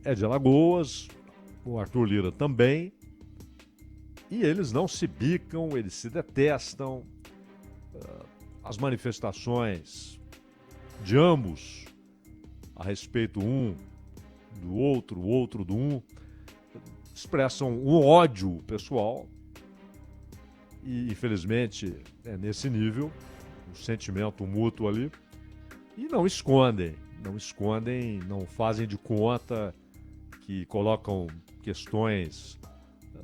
é de Alagoas, o Arthur Lira também, e eles não se bicam, eles se detestam. As manifestações de ambos a respeito do outro, o outro do um, expressam um ódio pessoal e, infelizmente, é nesse nível, um sentimento mútuo ali, e não escondem, não fazem de conta que colocam questões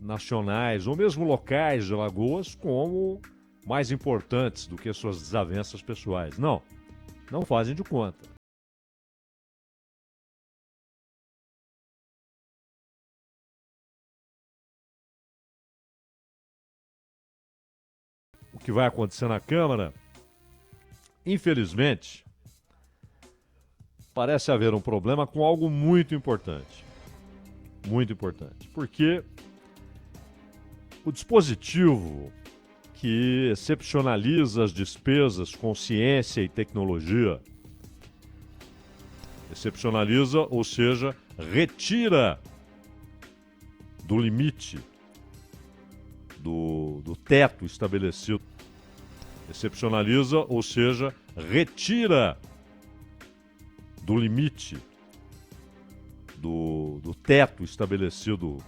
nacionais ou mesmo locais de Alagoas como mais importantes do que suas desavenças pessoais. Não fazem de conta. O que vai acontecer na Câmara, infelizmente, parece haver um problema com algo muito importante. Muito importante. Porque o dispositivo que excepcionaliza as despesas com ciência e tecnologia, excepcionaliza, ou seja, retira do limite do teto estabelecido. Excepcionaliza, ou seja, retira do limite do teto estabelecido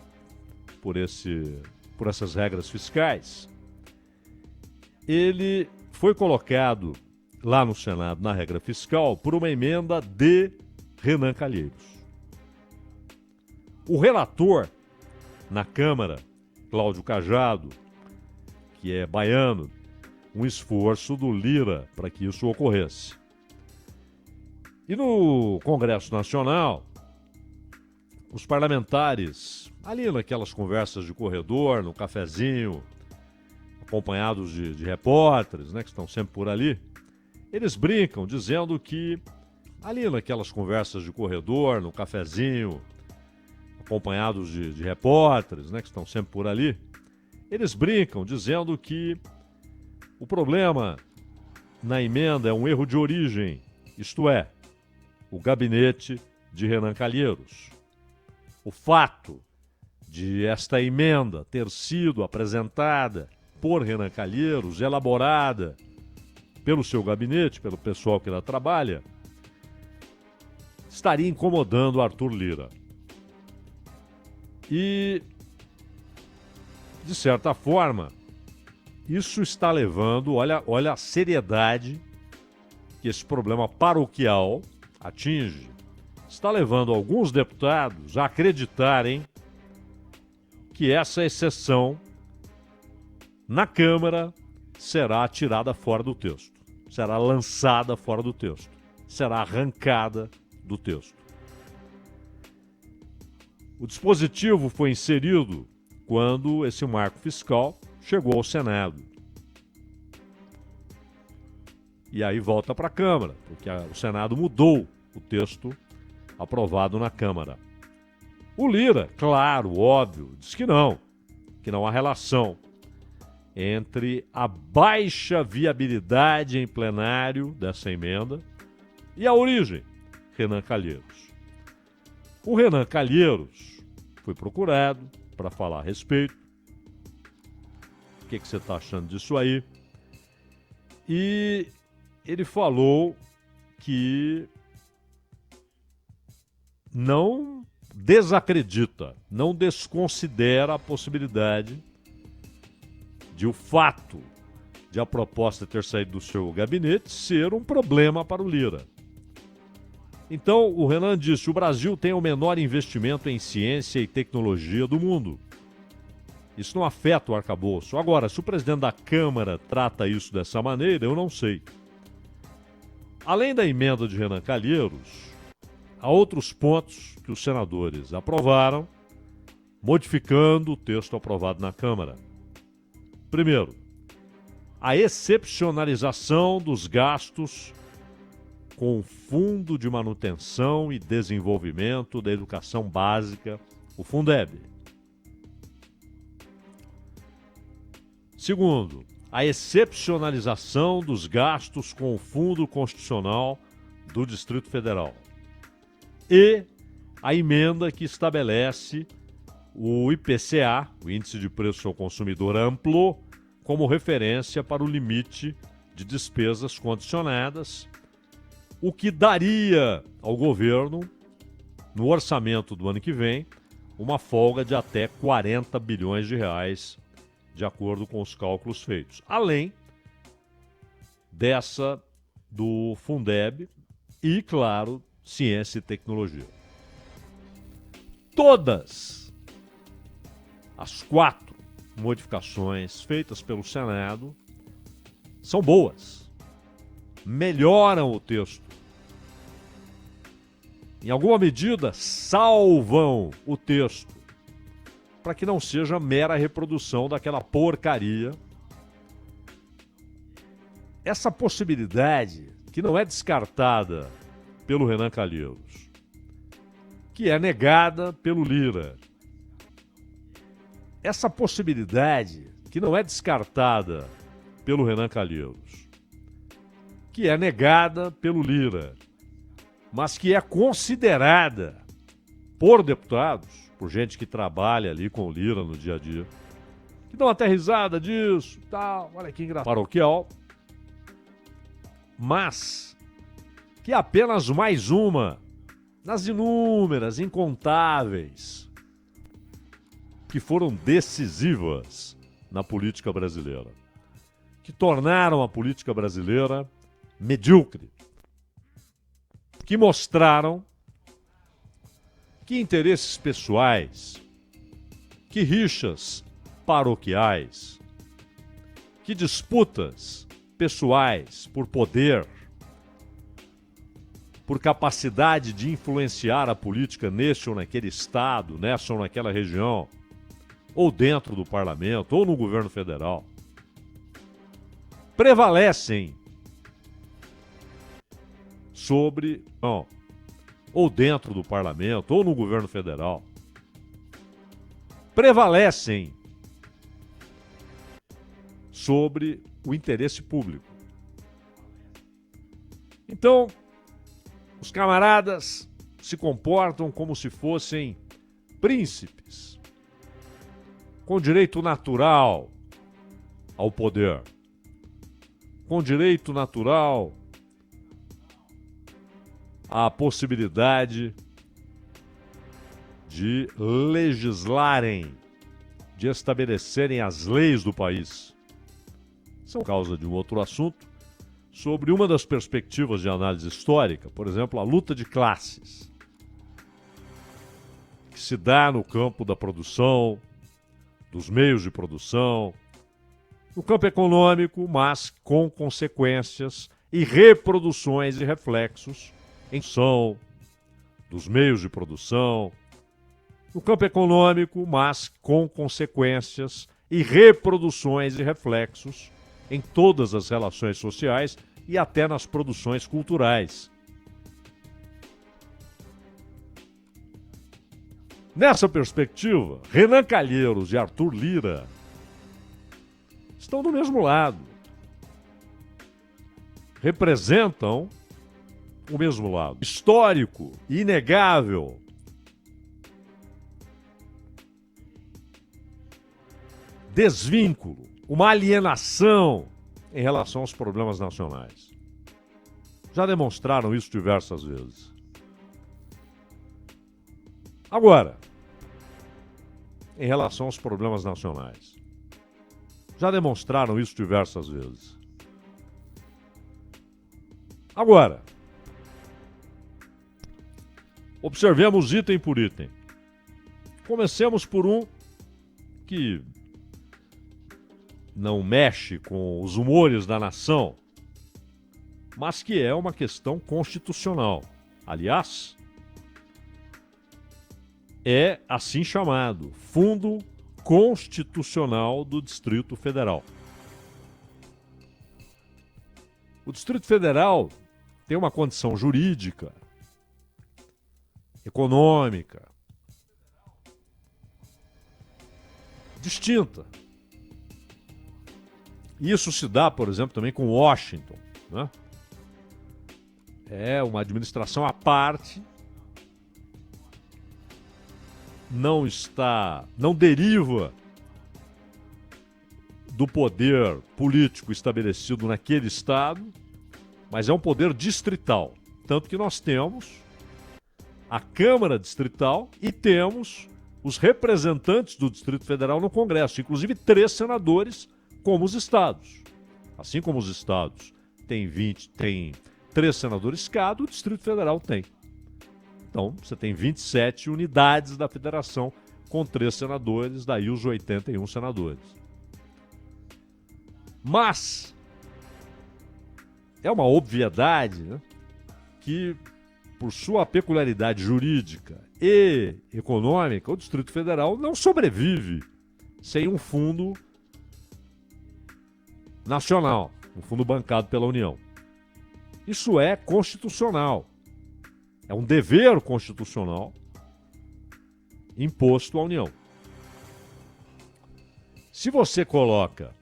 por essas regras fiscais. Ele foi colocado lá no Senado, na regra fiscal, por uma emenda de Renan Calheiros. O relator na Câmara, Cláudio Cajado, que é baiano, um esforço do Lira para que isso ocorresse. E no Congresso Nacional, os parlamentares, ali naquelas conversas de corredor, no cafezinho, acompanhados de repórteres, né, que estão sempre por ali, eles brincam dizendo que, ali naquelas conversas de corredor, no cafezinho, acompanhados de repórteres, né, que estão sempre por ali, eles brincam dizendo que o problema na emenda é um erro de origem, isto é, o gabinete de Renan Calheiros. O fato de esta emenda ter sido apresentada por Renan Calheiros, elaborada pelo seu gabinete, pelo pessoal que lá trabalha, estaria incomodando Arthur Lira. E, de certa forma, isso está levando, olha a seriedade que esse problema paroquial atinge, está levando alguns deputados a acreditarem que essa exceção na Câmara será tirada fora do texto, será lançada fora do texto, será arrancada do texto. O dispositivo foi inserido quando esse marco fiscal chegou ao Senado. E aí volta para a Câmara, porque o Senado mudou o texto aprovado na Câmara. O Lira, claro, óbvio, diz que não há relação entre a baixa viabilidade em plenário dessa emenda e a origem, Renan Calheiros. O Renan Calheiros foi procurado para falar a respeito. O que você está achando disso aí? E ele falou que não desacredita, não desconsidera a possibilidade de o fato de a proposta ter saído do seu gabinete ser um problema para o Lira. Então, o Renan disse: o Brasil tem o menor investimento em ciência e tecnologia do mundo. Isso não afeta o arcabouço. Agora, se o presidente da Câmara trata isso dessa maneira, eu não sei. Além da emenda de Renan Calheiros, há outros pontos que os senadores aprovaram, modificando o texto aprovado na Câmara. Primeiro, a excepcionalização dos gastos com o Fundo de Manutenção e Desenvolvimento da Educação Básica, o Fundeb. Segundo, a excepcionalização dos gastos com o Fundo Constitucional do Distrito Federal. E a emenda que estabelece o IPCA, o Índice de Preço ao Consumidor Amplo, como referência para o limite de despesas condicionadas, o que daria ao governo, no orçamento do ano que vem, uma folga de até 40 bilhões de reais, de acordo com os cálculos feitos. Além dessa do Fundeb e, claro, ciência e tecnologia. Todas as 4 modificações feitas pelo Senado são boas, melhoram o texto. Em alguma medida, salvam o texto para que não seja mera reprodução daquela porcaria. Essa possibilidade, que não é descartada pelo Renan Calheiros, que é negada pelo Lira. Essa possibilidade, que não é descartada pelo Renan Calheiros, que é negada pelo Lira, mas que é considerada por deputados, por gente que trabalha ali com o Lira no dia a dia, que dão até risada disso, tal, olha que engraçado, paroquial, mas que é apenas mais uma nas inúmeras, incontáveis, que foram decisivas na política brasileira, que tornaram a política brasileira medíocre, que mostraram que interesses pessoais, que rixas paroquiais, que disputas pessoais por poder, por capacidade de influenciar a política neste ou naquele estado, nessa ou naquela região, ou dentro do parlamento, ou no governo federal, prevalecem sobre, não, ou dentro do parlamento, ou no governo federal, prevalecem sobre o interesse público. Então, os camaradas se comportam como se fossem príncipes, com direito natural ao poder, com direito natural à possibilidade de legislarem, de estabelecerem as leis do país. Isso é por causa de um outro assunto, sobre uma das perspectivas de análise histórica, por exemplo, a luta de classes, que se dá no campo da produção, dos meios de produção, no campo econômico, mas com consequências e reproduções e reflexos em função dos meios de produção, no campo econômico, mas com consequências e reproduções e reflexos em todas as relações sociais e até nas produções culturais. Nessa perspectiva, Renan Calheiros e Arthur Lira estão do mesmo lado. Representam o mesmo lado. Histórico, inegável. Desvínculo, uma alienação em relação aos problemas nacionais. Já demonstraram isso diversas vezes. Agora, em relação aos problemas nacionais. Já demonstraram isso diversas vezes. Agora, observemos item por item. Comecemos por um que não mexe com os humores da nação, mas que é uma questão constitucional. Aliás, é assim chamado Fundo Constitucional do Distrito Federal. O Distrito Federal tem uma condição jurídica, econômica, distinta. Isso se dá, por exemplo, também com Washington, né? É uma administração à parte, não deriva do poder político estabelecido naquele estado, mas é um poder distrital. Tanto que nós temos a Câmara Distrital e temos os representantes do Distrito Federal no Congresso, inclusive 3 senadores, como os estados. Assim como os estados têm 3 senadores cada, o Distrito Federal tem. Então, você tem 27 unidades da federação com 3 senadores, daí os 81 senadores. Mas é uma obviedade, né, que, por sua peculiaridade jurídica e econômica, o Distrito Federal não sobrevive sem um fundo nacional, um fundo bancado pela União. Isso é constitucional. É um dever constitucional imposto à União. Se você coloca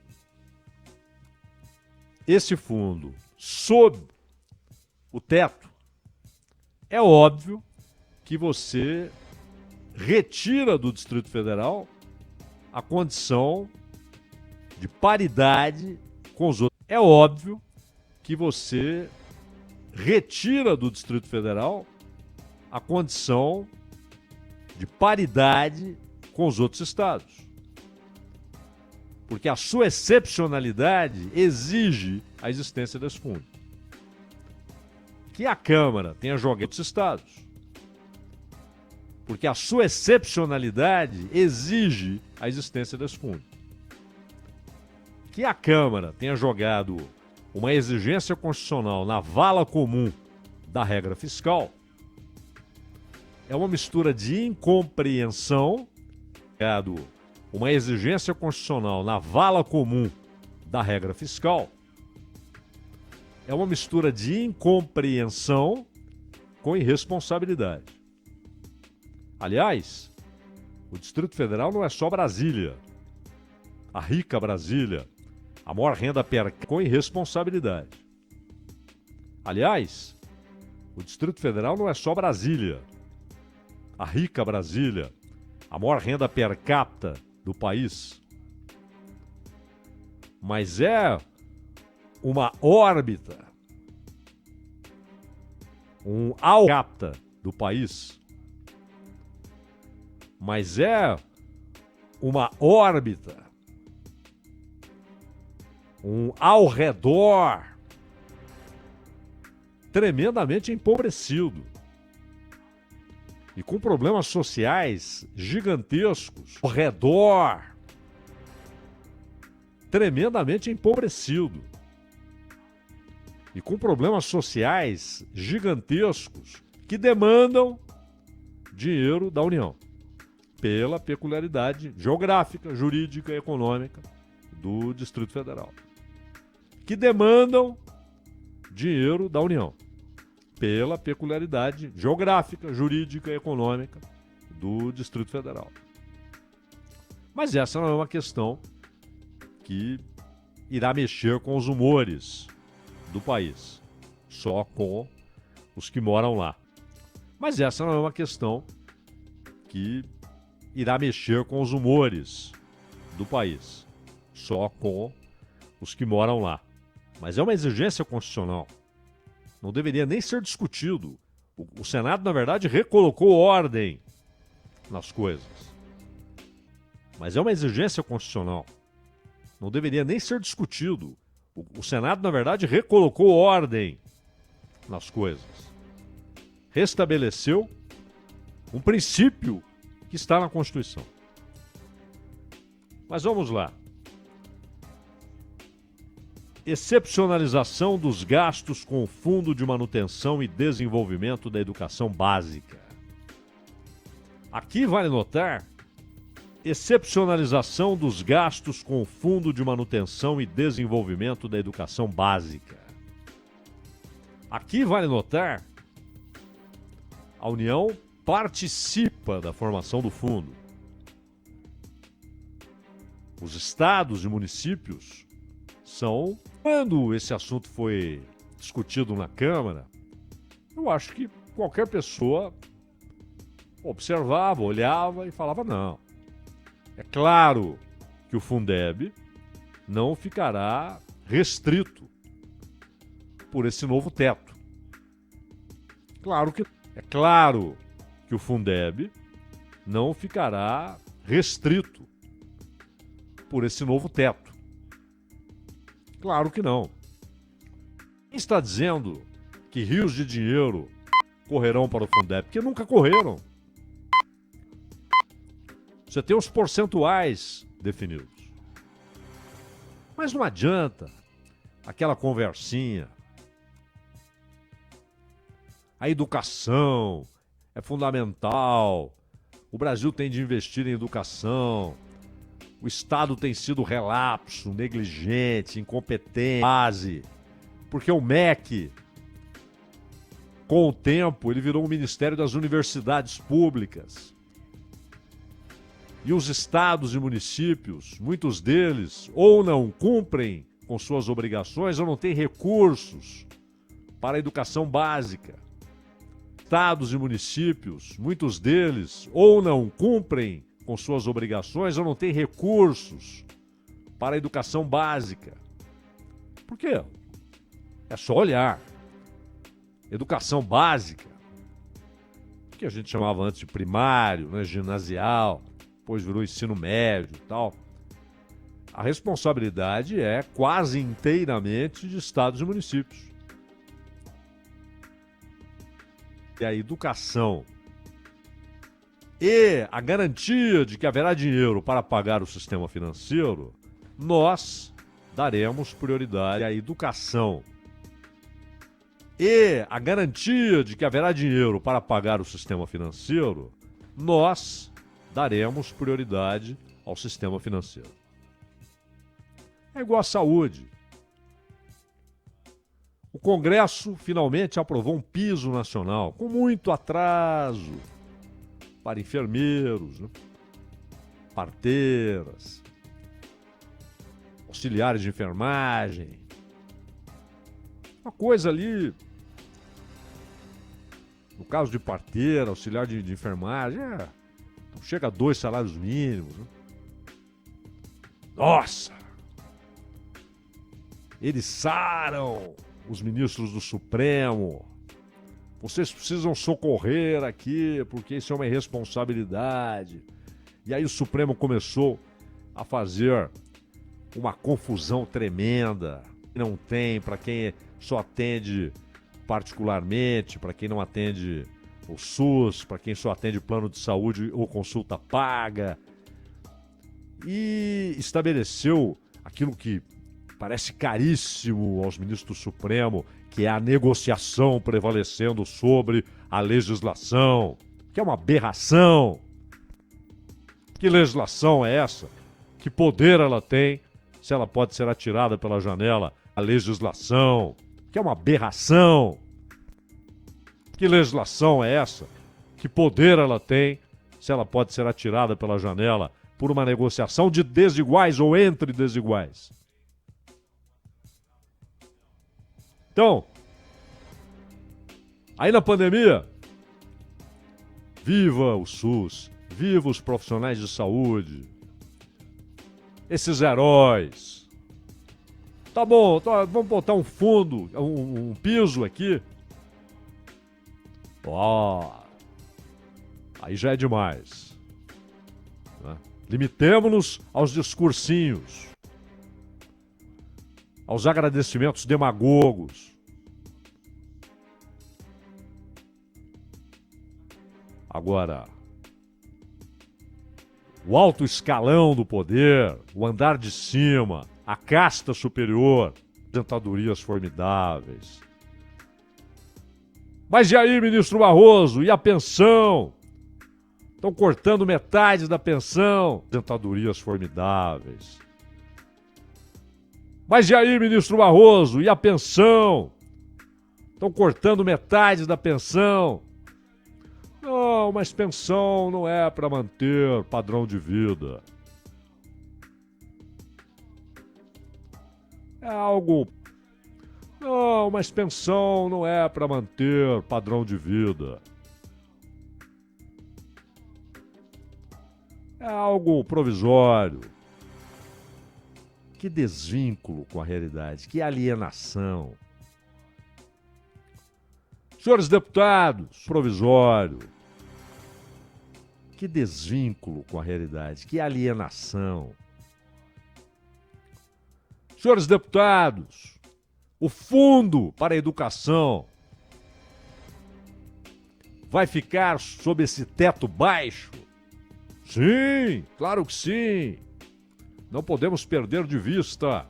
esse fundo sob o teto, é óbvio que você retira do Distrito Federal a condição de paridade com os outros. É óbvio que você retira do Distrito Federal a condição de paridade com os outros estados. Porque a sua excepcionalidade exige a existência desse fundo. Que a Câmara tenha jogado os estados. Porque a sua excepcionalidade exige a existência desse fundo. Que a Câmara tenha jogado uma exigência constitucional na vala comum da regra fiscal é uma mistura de incompreensão, uma exigência constitucional na vala comum da regra fiscal, é uma mistura de incompreensão com irresponsabilidade. Aliás, o Distrito Federal não é só Brasília, a rica Brasília, a maior renda per capita, com irresponsabilidade. Aliás, o Distrito Federal não é só Brasília, a rica Brasília, a maior renda per capita do país, mas é uma órbita, um ao capita do país, mas é uma órbita, um ao redor tremendamente empobrecido e com problemas sociais gigantescos ao redor tremendamente empobrecido e com problemas sociais gigantescos que demandam dinheiro da União pela peculiaridade geográfica, jurídica e econômica do Distrito Federal, que demandam dinheiro da União pela peculiaridade geográfica, jurídica e econômica do Distrito Federal. Mas essa não é uma questão que irá mexer com os humores do país, só com os que moram lá. Mas essa não é uma questão que irá mexer com os humores do país, só com os que moram lá. Mas é uma exigência constitucional. Não deveria nem ser discutido. O Senado, na verdade, recolocou ordem nas coisas. Mas é uma exigência constitucional. Não deveria nem ser discutido. O Senado, na verdade, recolocou ordem nas coisas. Restabeleceu um princípio que está na Constituição. Mas vamos lá. Excepcionalização dos gastos com o Fundo de Manutenção e Desenvolvimento da Educação Básica. Aqui vale notar excepcionalização dos gastos com o Fundo de Manutenção e Desenvolvimento da Educação Básica. Aqui vale notar a União participa da formação do fundo. Os estados e municípios são... Quando esse assunto foi discutido na Câmara, eu acho que qualquer pessoa observava, olhava e falava: não. É claro que o Fundeb não ficará restrito por esse novo teto. É claro que o Fundeb não ficará restrito por esse novo teto. Claro que não. Quem está dizendo que rios de dinheiro correrão para o Fundeb? Porque nunca correram. Você tem os percentuais definidos. Mas não adianta aquela conversinha. A educação é fundamental. O Brasil tem de investir em educação. O Estado tem sido relapso, negligente, incompetente, base. Porque o MEC, com o tempo, ele virou o Ministério das Universidades Públicas. E os estados e municípios, muitos deles, ou não cumprem com suas obrigações ou não têm recursos para a educação básica. Estados e municípios, muitos deles, ou não cumprem com suas obrigações ou não têm recursos para a educação básica. Por quê? É só olhar. Educação básica, que a gente chamava antes de primário, né, ginasial, depois virou ensino médio e tal. A responsabilidade é quase inteiramente de estados e municípios. E a educação e a garantia de que haverá dinheiro para pagar o sistema financeiro, nós daremos prioridade à educação. E a garantia de que haverá dinheiro para pagar o sistema financeiro, nós daremos prioridade ao sistema financeiro. É igual à saúde. O Congresso finalmente aprovou um piso nacional, com muito atraso, para enfermeiros, né? Parteiras, auxiliares de enfermagem. Uma coisa ali, no caso de parteira, auxiliar de enfermagem, chega a 2 salários mínimos. Né? Nossa! Eriçaram os ministros do Supremo. Vocês precisam socorrer aqui, porque isso é uma irresponsabilidade. E aí o Supremo começou a fazer uma confusão tremenda. Não tem, para quem só atende particularmente, para quem não atende o SUS, para quem só atende plano de saúde ou consulta paga. E estabeleceu aquilo que parece caríssimo aos ministros do Supremo, que é a negociação prevalecendo sobre a legislação, que é uma aberração. Que legislação é essa? Que poder ela tem se ela pode ser atirada pela janela? A legislação, que é uma aberração. Que legislação é essa? Que poder ela tem se ela pode ser atirada pela janela por uma negociação de desiguais ou entre desiguais? Então, aí na pandemia, viva o SUS, viva os profissionais de saúde, esses heróis. Tá bom, vamos botar um fundo, um piso aqui. Aí já é demais. Né? Limitemo-nos aos discursinhos, aos agradecimentos demagogos. Agora, o alto escalão do poder, o andar de cima, a casta superior, aposentadorias formidáveis. Mas e aí, ministro Barroso, e a pensão? Estão cortando metade da pensão, aposentadorias formidáveis. Mas e aí, ministro Barroso, e a pensão? Estão cortando metade da pensão. Não, mas pensão não é para manter padrão de vida. É algo... Não, mas pensão não é para manter padrão de vida. É algo provisório. Que desvínculo com a realidade, que alienação. Senhores deputados, provisório. Que desvínculo com a realidade, que alienação. Senhores deputados, o fundo para a educação vai ficar sob esse teto baixo? Sim, claro que sim. Não podemos perder de vista.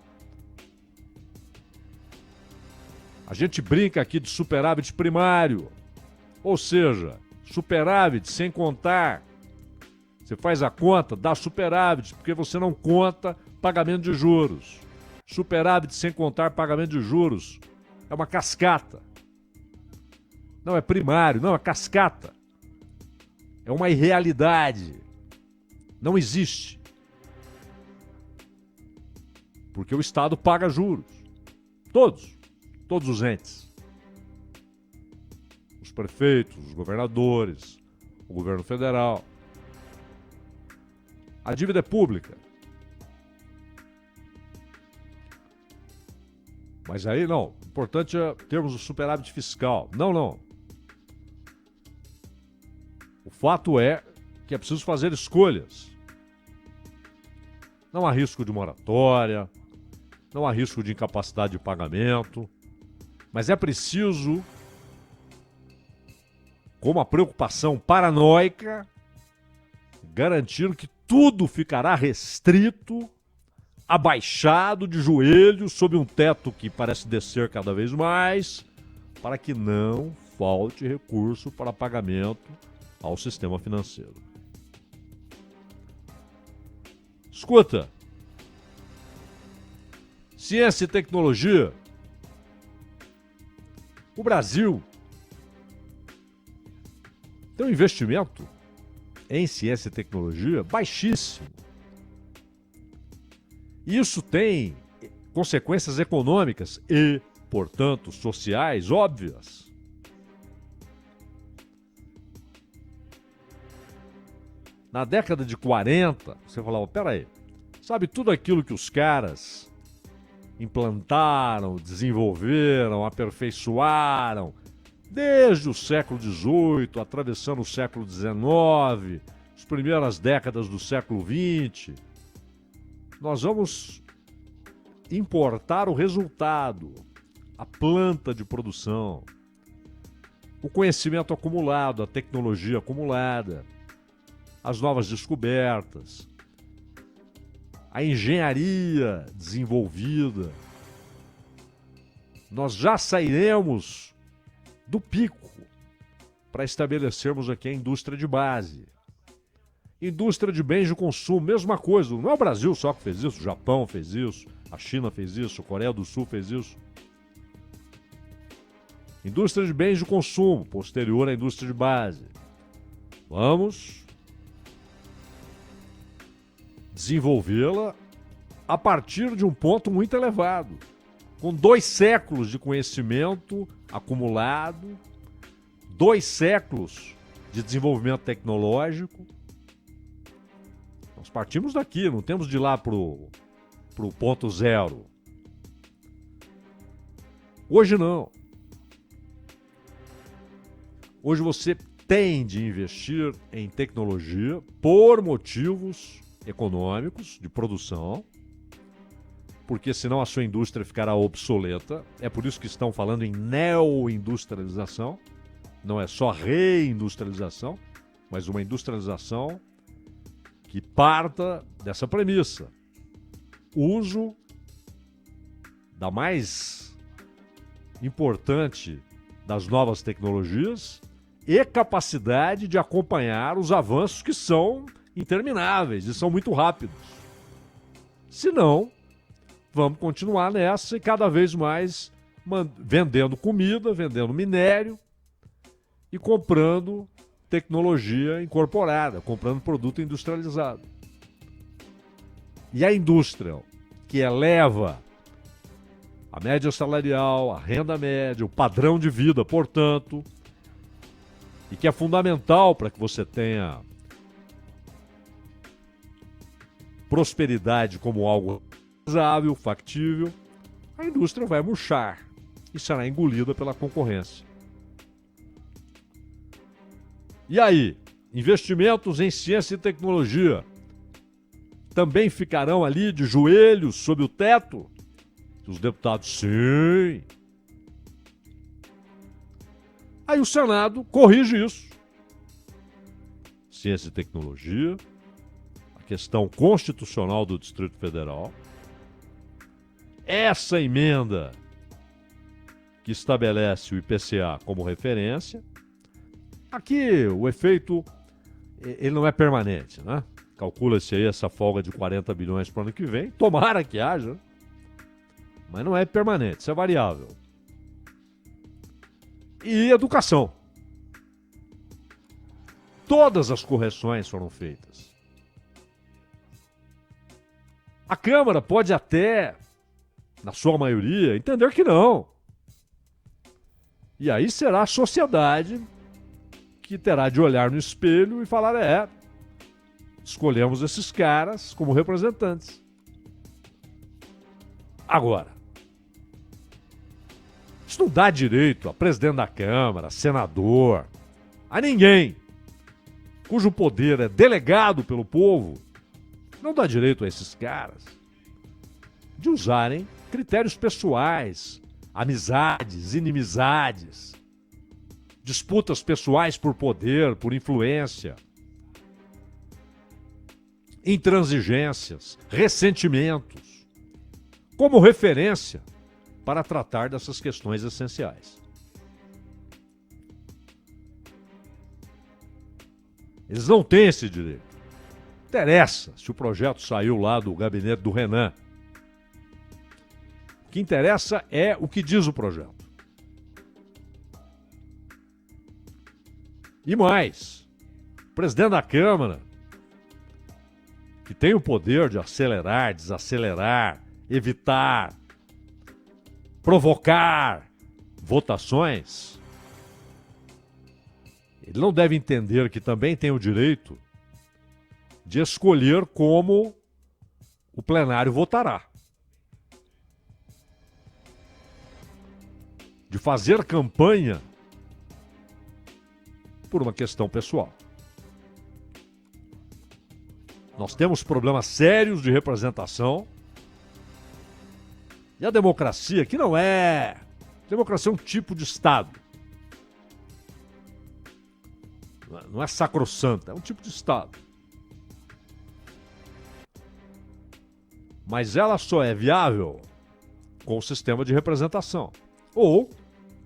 A gente brinca aqui de superávit primário, ou seja, superávit sem contar. Você faz a conta, dá superávit, porque você não conta pagamento de juros. Superávit sem contar pagamento de juros é uma cascata. Não é primário, não, é cascata. É uma irrealidade. Não existe. Porque o Estado paga juros. Todos os entes. Os prefeitos, os governadores, o governo federal. A dívida é pública. Mas aí não, o importante é termos o superávit fiscal. Não. O fato é que é preciso fazer escolhas. Não há risco de moratória, não há risco de incapacidade de pagamento, mas é preciso, com uma preocupação paranoica, garantir que tudo ficará restrito, abaixado de joelhos, sob um teto que parece descer cada vez mais, para que não falte recurso para pagamento ao sistema financeiro. Escuta, ciência e tecnologia. O Brasil tem um investimento em ciência e tecnologia baixíssimo. Isso tem consequências econômicas e, portanto, sociais óbvias. Na década de 40, você falava, peraí, sabe tudo aquilo que os caras implantaram, desenvolveram, aperfeiçoaram, desde o século XVIII, atravessando o século XIX, as primeiras décadas do século XX, nós vamos importar o resultado, a planta de produção, o conhecimento acumulado, a tecnologia acumulada, as novas descobertas, a engenharia desenvolvida. Nós já sairemos do pico para estabelecermos aqui a indústria de base. Indústria de bens de consumo, mesma coisa. Não é o Brasil só que fez isso, o Japão fez isso, a China fez isso, a Coreia do Sul fez isso. Indústria de bens de consumo, posterior à indústria de base. Vamos desenvolvê-la a partir de um ponto muito elevado, com 2 séculos de conhecimento acumulado, 2 séculos de desenvolvimento tecnológico. Nós partimos daqui, não temos de ir lá pro ponto zero. Hoje não. Hoje você tem de investir em tecnologia por motivos econômicos, de produção, porque senão a sua indústria ficará obsoleta. É por isso que estão falando em neoindustrialização. Não é só reindustrialização, mas uma industrialização que parta dessa premissa. Uso da mais importante das novas tecnologias e capacidade de acompanhar os avanços que são intermináveis e são muito rápidos. Se não, vamos continuar nessa e cada vez mais vendendo comida, vendendo minério e comprando tecnologia incorporada, comprando produto industrializado. E a indústria que eleva a média salarial, a renda média, o padrão de vida, portanto, e que é fundamental para que você tenha prosperidade como algo realizável, factível, a indústria vai murchar e será engolida pela concorrência. E aí, investimentos em ciência e tecnologia também ficarão ali de joelhos sob o teto? Os deputados, sim. Aí o Senado corrige isso. Ciência e tecnologia, a questão constitucional do Distrito Federal. Essa emenda que estabelece o IPCA como referência. Aqui o efeito, ele não é permanente, né? Calcula-se aí essa folga de 40 bilhões para o ano que vem. Tomara que haja, mas não é permanente, isso é variável. E educação. Todas as correções foram feitas. A Câmara pode até, na sua maioria, entender que não. E aí será a sociedade que terá de olhar no espelho e falar, escolhemos esses caras como representantes. Agora, isso não dá direito a presidente da Câmara, senador, a ninguém cujo poder é delegado pelo povo, não dá direito a esses caras de usarem critérios pessoais, amizades, inimizades, disputas pessoais por poder, por influência, intransigências, ressentimentos, como referência para tratar dessas questões essenciais. Eles não têm esse direito. Interessa se o projeto saiu lá do gabinete do Renan. O que interessa é o que diz o projeto. E mais, o presidente da Câmara, que tem o poder de acelerar, desacelerar, evitar, provocar votações, ele não deve entender que também tem o direito de escolher como o plenário votará. De fazer campanha por uma questão pessoal. Nós temos problemas sérios de representação. E a democracia, que não é... Democracia é um tipo de Estado. Não é sacrossanta, é um tipo de Estado. Mas ela só é viável com o sistema de representação. Ou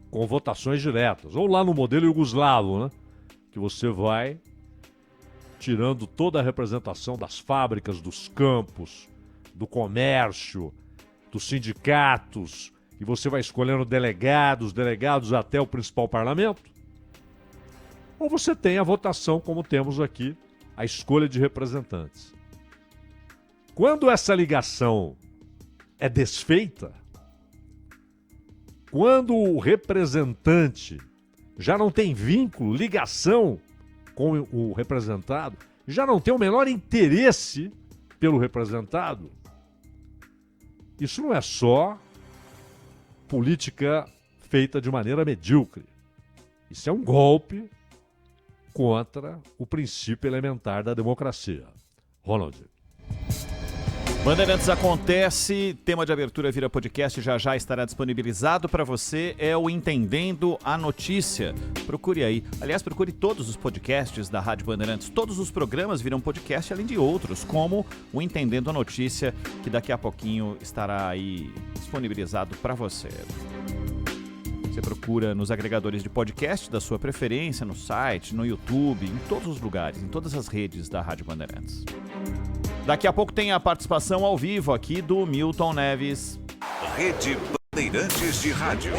com votações diretas. Ou lá no modelo iugoslavo, né? Que você vai tirando toda a representação das fábricas, dos campos, do comércio, dos sindicatos, e você vai escolhendo delegados até o principal parlamento. Ou você tem a votação, como temos aqui, a escolha de representantes. Quando essa ligação é desfeita, quando o representante já não tem vínculo, ligação com o representado, já não tem o menor interesse pelo representado, isso não é só política feita de maneira medíocre. Isso é um golpe contra o princípio elementar da democracia. Ronald. Bandeirantes Acontece, tema de abertura vira podcast, já estará disponibilizado para você, é o Entendendo a Notícia. Procure aí. Aliás, procure todos os podcasts da Rádio Bandeirantes. Todos os programas viram podcast, além de outros, como o Entendendo a Notícia, que daqui a pouquinho estará aí disponibilizado para você. Você procura nos agregadores de podcast da sua preferência, no site, no YouTube, em todos os lugares, em todas as redes da Rádio Bandeirantes. Daqui a pouco tem a participação ao vivo aqui do Milton Neves. Rede Bandeirantes de Rádio.